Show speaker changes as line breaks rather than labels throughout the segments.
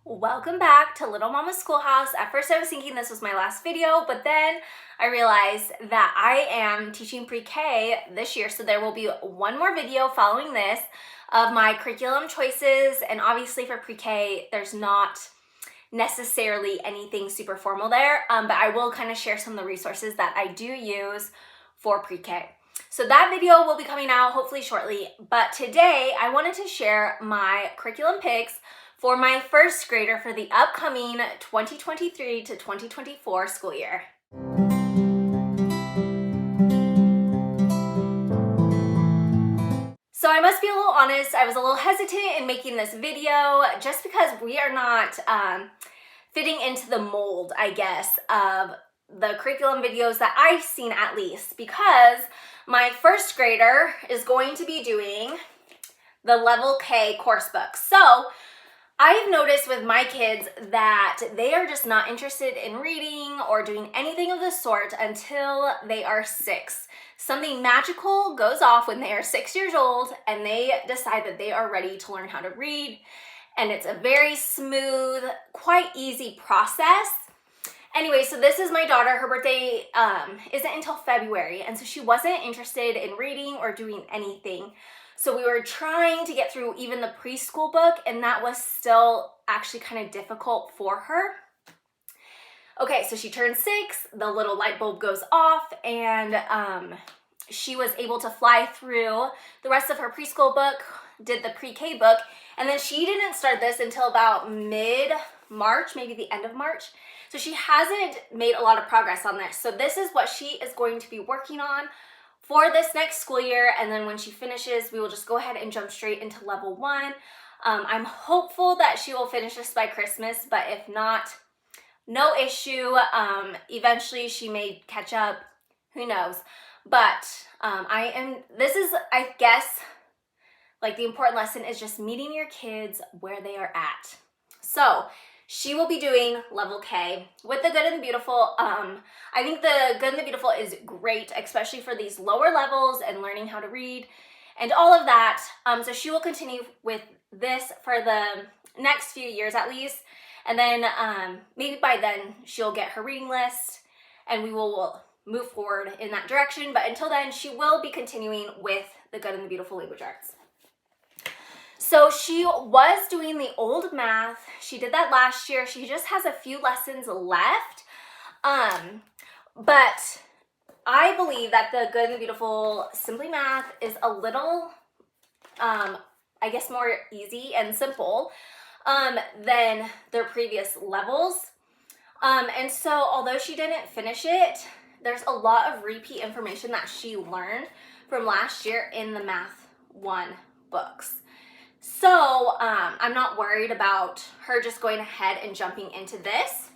Welcome back to Little Mama Schoolhouse. At first I was thinking this was my last video, but then I realized that I am teaching pre-K this year, so there will be one more video following this of my curriculum choices, and obviously for pre-K there's not necessarily anything super formal there, but I will kind of share some of the resources that I do use for pre-K. So that video will be coming out hopefully shortly, but today I wanted to share my curriculum picks for my first grader for the upcoming 2023 to 2024 school year. So I must be a little honest, I was a little hesitant in making this video just because we are not fitting into the mold, I guess, of the curriculum videos that I've seen, at least, because my first grader is going to be doing the Level K course book. So I've noticed with my kids that they are just not interested in reading or doing anything of the sort until they are 6. Something magical goes off when they are 6 years old and they decide that they are ready to learn how to read. And it's a very smooth, quite easy process. Anyway, so this is my daughter. Her birthday isn't until February, and so she wasn't interested in reading or doing anything. So we were trying to get through even the preschool book, and that was still actually kind of difficult for her. Okay, so she turned 6, the little light bulb goes off, and she was able to fly through the rest of her preschool book, did the pre-K book, and then she didn't start this until about mid-March, maybe the end of March. So she hasn't made a lot of progress on this. So this is what she is going to be working on for this next school year, and then when she finishes, we will just go ahead and jump straight into level 1. I'm hopeful that she will finish this by Christmas, but if not, no issue. Eventually she may catch up, who knows. But this is, I guess, like the important lesson is just meeting your kids where they are at. So she will be doing Level K with the Good and the Beautiful. I think the Good and the Beautiful is great, especially for these lower levels and learning how to read and all of that. So she will continue with this for the next few years at least. And then maybe by then she'll get her reading list and we will move forward in that direction. But until then, she will be continuing with the Good and the Beautiful language arts. So she was doing the old math. She did that last year. She just has a few lessons left. But I believe that the Good and the Beautiful Simply Math is a little, I guess, more easy and simple than their previous levels. And so although she didn't finish it, there's a lot of repeat information that she learned from last year in the Math 1 books. So I'm not worried about her just going ahead and jumping into this.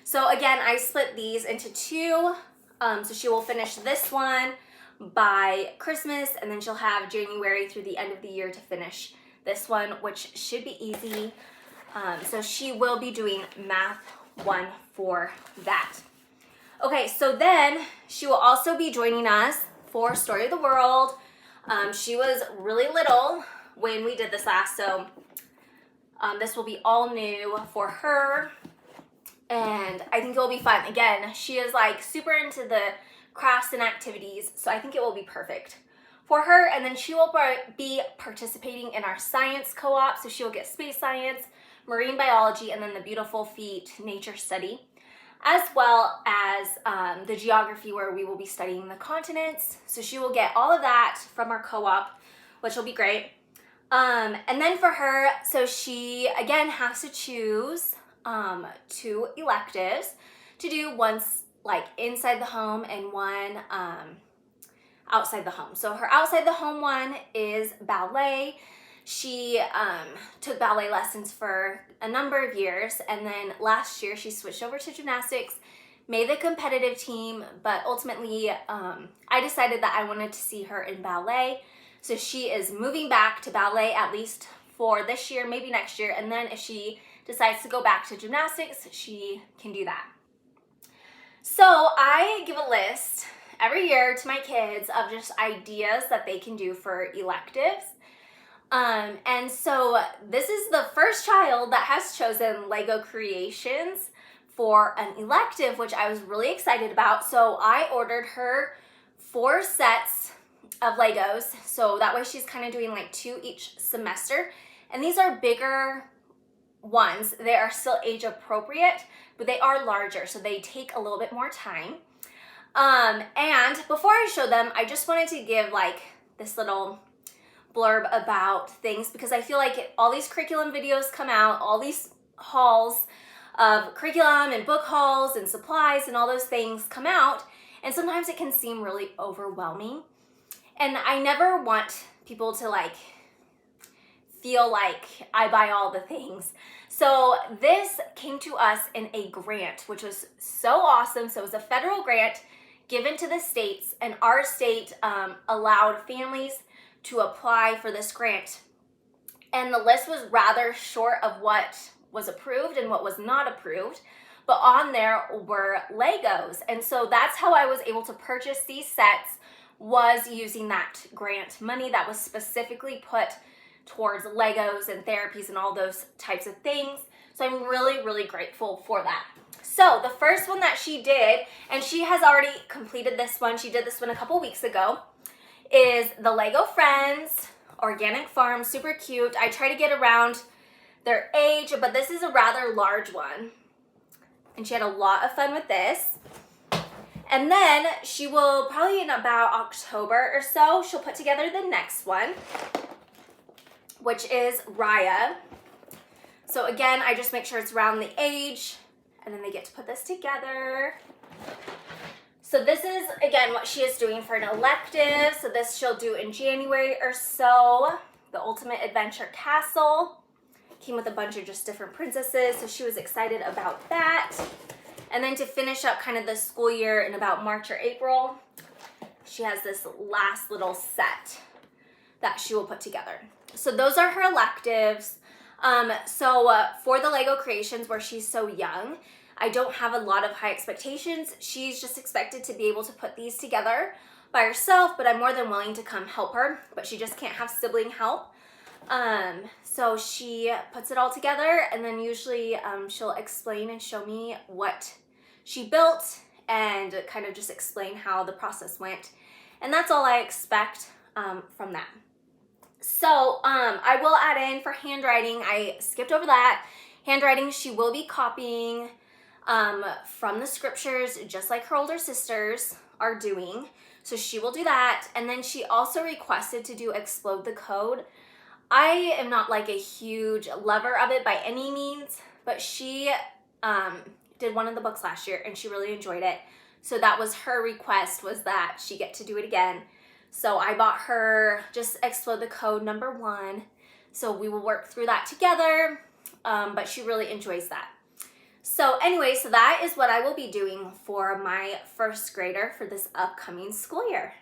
So again, I split these into 2. So she will finish this one by Christmas, and then she'll have January through the end of the year to finish this one, which should be easy. So she will be doing Math 1 for that. Okay, so then she will also be joining us for Story of the World. She was really little when we did this last, so this will be all new for her, and I think it will be fun. Again, she is like super into the crafts and activities, so I think it will be perfect for her. And then she will be participating in our science co-op, so she'll get space science, marine biology, and then the Beautiful Feet nature study, as well as the geography, where we will be studying the continents. So she will get all of that from our co-op, which will be great. And then for her, so she again has to choose 2 electives to do, once like inside the home and one outside the home. So her outside the home one is ballet. She took ballet lessons for a number of years, and then last year she switched over to gymnastics, made the competitive team, but ultimately I decided that I wanted to see her in ballet. So she is moving back to ballet, at least for this year, maybe next year. And then if she decides to go back to gymnastics, she can do that. So I give a list every year to my kids of just ideas that they can do for electives. And so this is the first child that has chosen Lego Creations for an elective, which I was really excited about. So I ordered her 4 sets of Legos. So that way she's kind of doing like 2 each semester. And these are bigger ones. They are still age appropriate, but they are larger. So they take a little bit more time. And before I show them, I just wanted to give like this little blurb about things, because I feel like all these curriculum videos come out, all these hauls of curriculum and book hauls and supplies and all those things come out, and sometimes it can seem really overwhelming. And I never want people to like feel like I buy all the things. So this came to us in a grant, which was so awesome. So it was a federal grant given to the states, and our state allowed families to apply for this grant. And the list was rather short of what was approved and what was not approved, but on there were Legos. And so that's how I was able to purchase these sets, was using that grant money that was specifically put towards Legos and therapies and all those types of things. So I'm really, really grateful for that. So the first one that she did, and she has already completed this one, she did this one a couple weeks ago, is the Lego Friends Organic Farm. Super cute. I try to get around their age, but this is a rather large one. And she had a lot of fun with this. And then she will, probably in about October or so, she'll put together the next one, which is Raya. So again, I just make sure it's around the age, and then they get to put this together. So this is, again, what she is doing for an elective. So this she'll do in January or so. The Ultimate Adventure Castle. Came with a bunch of just different princesses, so she was excited about that. And then to finish up kind of the school year in about March or April, she has this last little set that she will put together. So those are her electives. For the Lego Creations, where she's so young, I don't have a lot of high expectations. She's just expected to be able to put these together by herself, but I'm more than willing to come help her, but she just can't have sibling help. So she puts it all together, and then usually she'll explain and show me what she built and kind of just explain how the process went. And that's all I expect from that. So I will add in for handwriting. I skipped over that. Handwriting, she will be copying from the scriptures, just like her older sisters are doing. So she will do that. And then she also requested to do Explode the Code. I am not like a huge lover of it by any means, but she did one of the books last year and she really enjoyed it. So that was her request, was that she get to do it again. So I bought her just Explode the Code #1. So we will work through that together, but she really enjoys that. So anyway, so that is what I will be doing for my first grader for this upcoming school year.